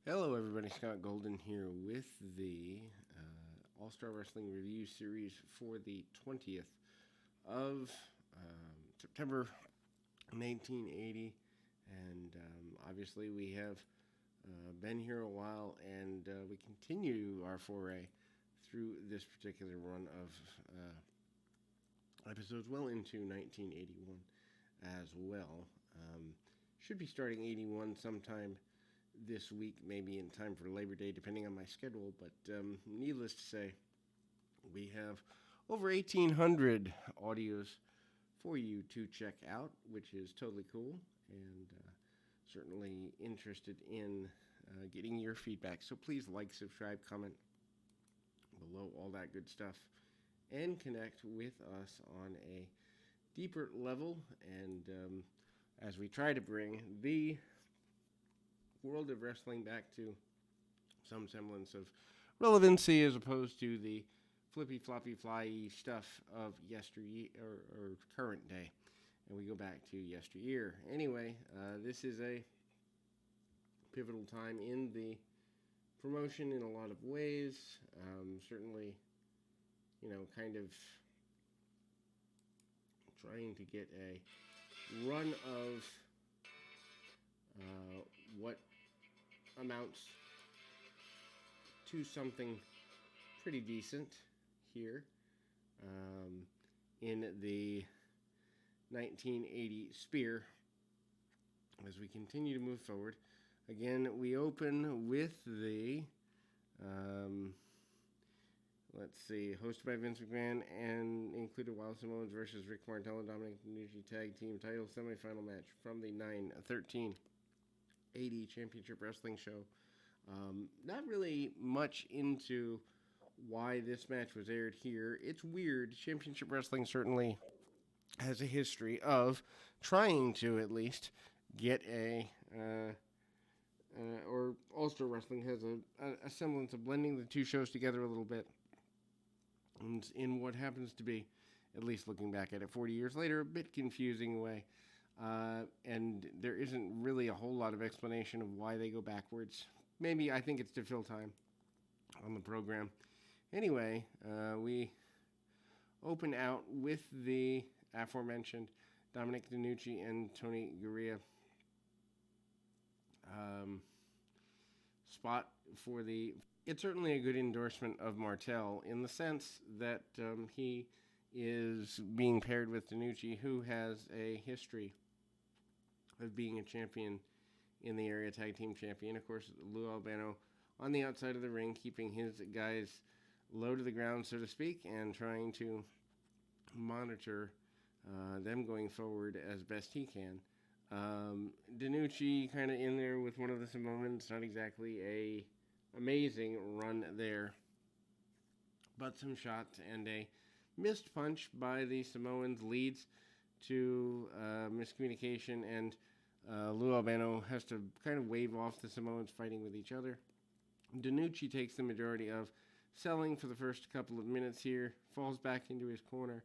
Hello, everybody. Scott Golden here with the All-Star Wrestling Review Series for the 20th of September 1980. And obviously, we have been here a while, and we continue our foray through this particular run of episodes well into 1981 as well. Should be starting 81 sometime this week, maybe in time for Labor Day, depending on my schedule. But needless to say, we have over 1,800 audios for you to check out, which is totally cool, and certainly interested in getting your feedback. So please like, subscribe, comment below, all that good stuff, and connect with us on a deeper level. And as we try to bring the world of wrestling back to some semblance of relevancy as opposed to the flippy floppy flyy stuff of yesteryear or current day, and we go back to yesteryear. Anyway, this is a pivotal time in the promotion in a lot of ways. Certainly, kind of trying to get a run of what amounts to something pretty decent here in the 1980 Spear as we continue to move forward. Again, we open with the hosted by Vince McMahon and included Wild Samoans versus Rick Martel and Dominic DeNucci Tag Team Title Semifinal Match from the 9/13/80 Championship Wrestling Show. Not really much into why this match was aired here. It's weird. Championship Wrestling certainly has a history of trying to at least get or All-Star Wrestling has a semblance of blending the two shows together a little bit. And in what happens to be, at least looking back at it 40 years later, a bit confusing way. And there isn't really a whole lot of explanation of why they go backwards. Maybe I think it's to fill time on the program. Anyway, we open out with the aforementioned Dominic DeNucci and Tony Garea spot for the... It's certainly a good endorsement of Martel in the sense that he is being paired with DeNucci, who has a history of being a champion in the area, tag team champion. Of course, Lou Albano on the outside of the ring, keeping his guys low to the ground, so to speak, and trying to monitor them going forward as best he can. DeNucci kind of in there with one of the Samoans, not exactly a amazing run there, but some shots and a missed punch by the Samoans leads to miscommunication, and Lou Albano has to kind of wave off the Samoans fighting with each other. DeNucci takes the majority of selling for the first couple of minutes here, falls back into his corner,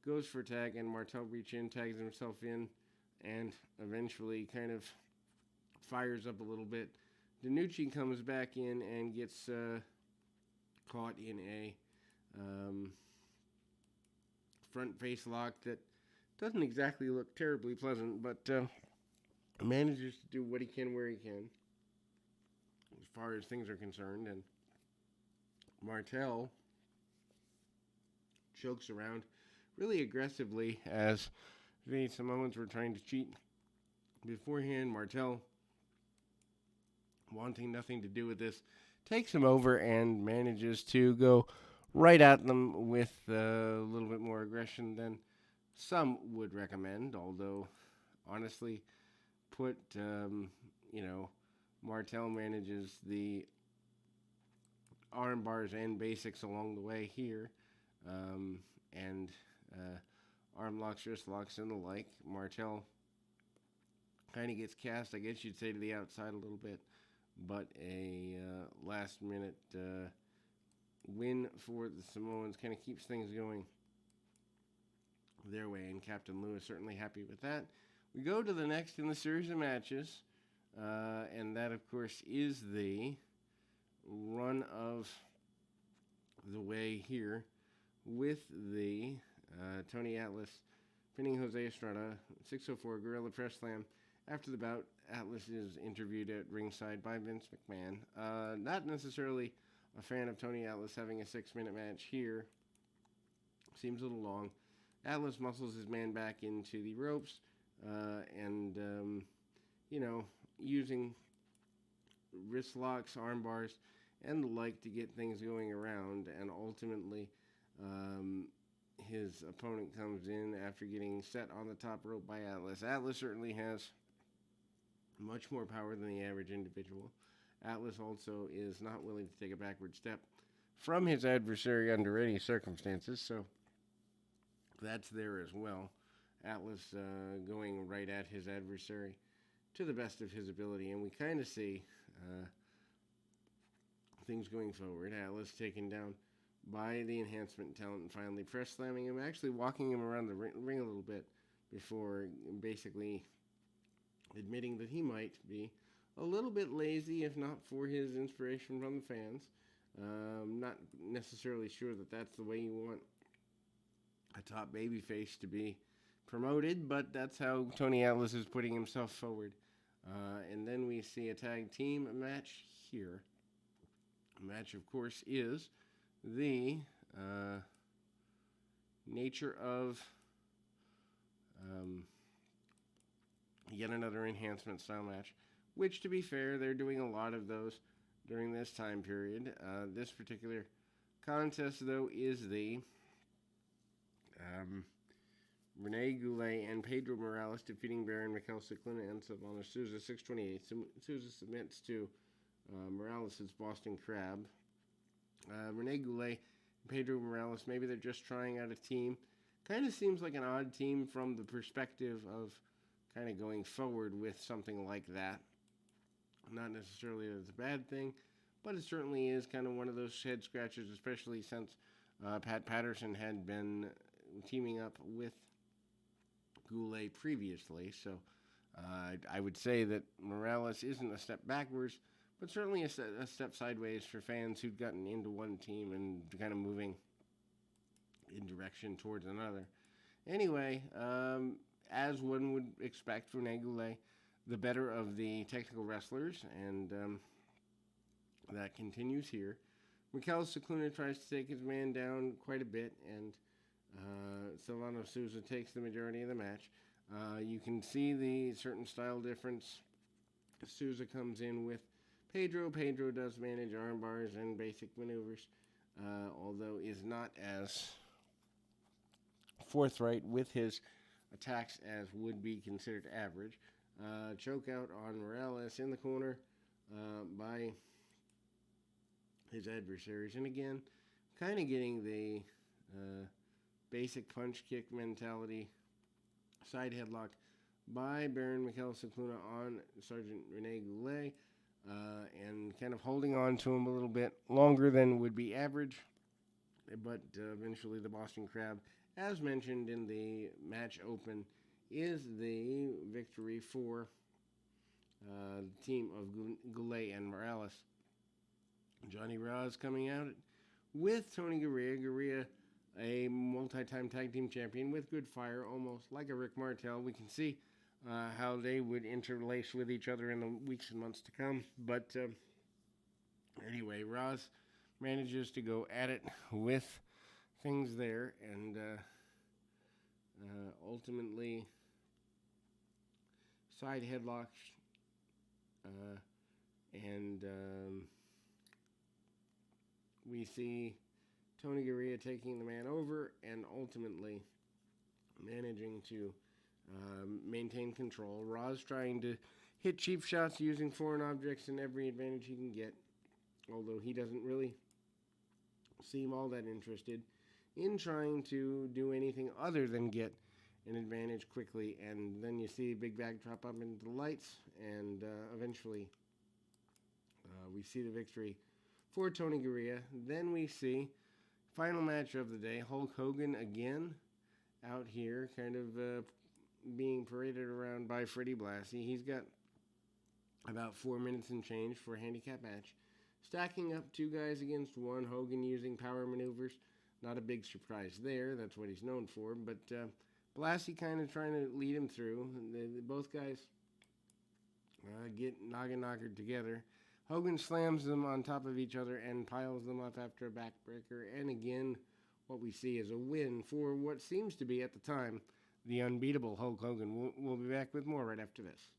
goes for a tag, and Martel reaches in, tags himself in, and eventually kind of fires up a little bit. DeNucci comes back in and gets caught in a front face lock that doesn't exactly look terribly pleasant, but manages to do what he can where he can as far as things are concerned. And Martel chokes around really aggressively as the Samoans were trying to cheat beforehand. Martel, wanting nothing to do with this, takes him over and manages to go right at them with a little bit more aggression than some would recommend, although honestly Martel manages the arm bars and basics along the way here, and arm locks, wrist locks, and the like. Martel kind of gets cast, I guess you'd say, to the outside a little bit, but a last-minute win for the Samoans kind of keeps things going their way, and Captain Lou is certainly happy with that. We go to the next in the series of matches. And that, of course, is the run of the way here with the Tony Atlas pinning Jose Estrada, 6:04 Gorilla Press Slam. After the bout, Atlas is interviewed at ringside by Vince McMahon. Not necessarily a fan of Tony Atlas having a 6-minute match here. Seems a little long. Atlas muscles his man back into the ropes and, using wrist locks, arm bars, and the like to get things going around. And ultimately, his opponent comes in after getting set on the top rope by Atlas. Atlas certainly has much more power than the average individual. Atlas also is not willing to take a backward step from his adversary under any circumstances, so that's there as well. Atlas going right at his adversary to the best of his ability, and we kind of see things going forward. Atlas taken down by the enhancement talent and finally press slamming him, actually walking him around the ring a little bit before basically admitting that he might be a little bit lazy, if not for his inspiration from the fans. Not necessarily sure that that's the way you want a top babyface to be promoted, but that's how Tony Atlas is putting himself forward. And then we see a tag team match here. The match, of course, is the nature of yet another enhancement style match, which, to be fair, they're doing a lot of those during this time period. This particular contest, though, is the Rene Goulet and Pedro Morales defeating Baron Mikel Cicluna and Silvano Souza, 6:28. Souza submits to Morales' Boston Crab. Rene Goulet and Pedro Morales, maybe they're just trying out a team. Kind of seems like an odd team from the perspective of kind of going forward with something like that. Not necessarily that it's a bad thing, but it certainly is kind of one of those head scratchers, especially since Pat Patterson had been teaming up with Goulet previously. So I would say that Morales isn't a step backwards, but certainly a step sideways for fans who'd gotten into one team and kind of moving in direction towards another. Anyway, as one would expect for Goulet, the better of the technical wrestlers, and that continues here. Mikel Cicluna tries to take his man down quite a bit, and Silvano Souza takes the majority of the match. You can see the certain style difference. Souza comes in with Pedro. Pedro does manage arm bars and basic maneuvers, although is not as forthright with his attacks as would be considered average. Choke out on Morales in the corner by his adversaries. And again, kind of getting the basic punch kick mentality. Side headlock by Baron Mikel Cicluna on Sergeant Rene Goulet, and kind of holding on to him a little bit longer than would be average. But eventually the Boston Crab, as mentioned in the match open, is the victory for the team of Goulet and Morales. Johnny Roz coming out with Tony Garea. Garea, a multi-time tag team champion with good fire, almost like a Rick Martel. We can see how they would interlace with each other in the weeks and months to come. But anyway, Roz manages to go at it with things there, and ultimately side headlocks, and we see Tony Garea taking the man over and ultimately managing to maintain control. Roz trying to hit cheap shots using foreign objects and every advantage he can get, although he doesn't really seem all that interested in trying to do anything other than get an advantage quickly. And then you see Big Bag drop up into the lights, and eventually we see the victory for Tony Garea. Then we see final match of the day, Hulk Hogan again out here, kind of being paraded around by Freddie Blassie. He's got About 4 minutes and change for a handicap match. Stacking up two guys against one, Hogan using power maneuvers. Not a big surprise there. That's what he's known for. But Blassie kind of trying to lead him through. Both guys get noggin knockered together. Hogan slams them on top of each other and piles them up after a backbreaker. And again, what we see is a win for what seems to be, at the time, the unbeatable Hulk Hogan. We'll be back with more right after this.